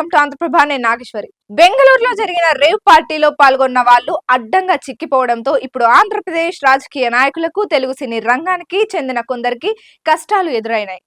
Welcome to Andhraprabha. నేను నాగేశ్వరి. బెంగళూరులో జరిగిన రేవ్ పార్టీలో పాల్గొన్న వాళ్ళు అడ్డంగా చిక్కిపోవడంతో ఇప్పుడు ఆంధ్రప్రదేశ్ రాజకీయ నాయకులకు, తెలుగు సినీ రంగానికి చెందిన కొందరికి కష్టాలు ఎదురైనాయి.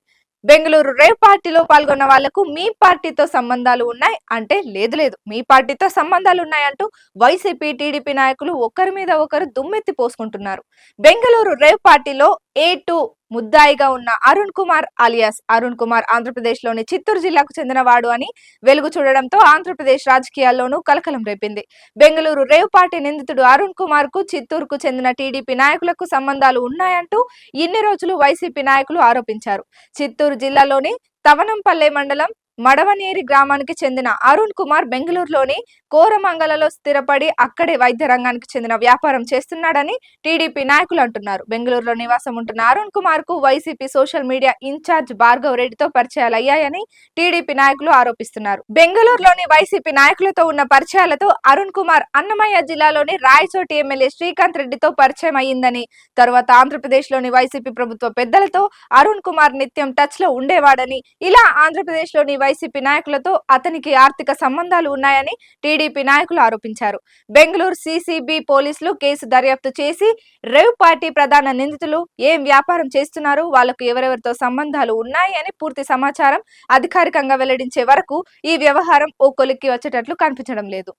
బెంగళూరు రేవ్ పార్టీలో పాల్గొన్న వాళ్లకు మీ పార్టీతో సంబంధాలు ఉన్నాయి అంటే లేదు మీ పార్టీతో సంబంధాలు ఉన్నాయంటూ వైసీపీ, టీడీపీ నాయకులు ఒకరి మీద ఒకరు దుమ్మెత్తి పోసుకుంటున్నారు. బెంగళూరు రేవ్ పార్టీలో A2 ముద్దాయిగా ఉన్న అరుణ్ కుమార్ అలియాస్ అరుణ్ కుమార్ ఆంధ్రప్రదేశ్ లోని చిత్తూరు జిల్లాకు చెందినవాడు అని వెలుగు చూడడంతో ఆంధ్రప్రదేశ్ రాజకీయాల్లోనూ కలకలం రేపింది. బెంగళూరు రేవ్ పార్టీ నిందితుడు అరుణ్ కుమార్ కు చిత్తూరుకు చెందిన టీడీపీ నాయకులకు సంబంధాలు ఉన్నాయంటూ ఇన్ని రోజులు వైసీపీ నాయకులు ఆరోపించారు. చిత్తూరు జిల్లాలోని తవనంపల్లె మండలం మడవనేరి గ్రామానికి చెందిన అరుణ్ కుమార్ బెంగళూరులోని కోరమంగలలో స్థిరపడి అక్కడే వైద్య రంగానికి చెందిన వ్యాపారం చేస్తున్నాడని టీడీపీ నాయకులు అంటున్నారు. బెంగళూరులో నివాసం ఉంటున్న అరుణ్ కుమార్ కు YCP social media in-charge Bhargav రెడ్డితో పరిచయాలయ్యాయని టీడీపీ నాయకులు ఆరోపిస్తున్నారు. బెంగళూరులోని వైసీపీ నాయకులతో ఉన్న పరిచయాలతో అరుణ్ కుమార్ అన్నమయ్య జిల్లాలోని రాయచోటి ఎమ్మెల్యే శ్రీకాంత్ రెడ్డితో పరిచయం అయ్యిందని, తర్వాత ఆంధ్రప్రదేశ్ లోని వైసీపీ ప్రభుత్వ పెద్దలతో అరుణ్ కుమార్ నిత్యం టచ్ లో ఉండేవాడని, ఇలా ఆంధ్రప్రదేశ్ లోని వైసీపీ నాయకులతో అతనికి ఆర్థిక సంబంధాలు ఉన్నాయని టీడీపీ నాయకులు ఆరోపించారు. బెంగళూరు సిసిబి పోలీసులు కేసు దర్యాప్తు చేసి రేవ్ పార్టీ ప్రధాన నిందితులు ఏం వ్యాపారం చేస్తున్నారు, వాళ్లకు ఎవరెవరితో సంబంధాలు ఉన్నాయి అని పూర్తి సమాచారం అధికారికంగా వెల్లడించే వరకు ఈ వ్యవహారం ఓ కొలిక్కి వచ్చేటట్లు కనిపించడం లేదు.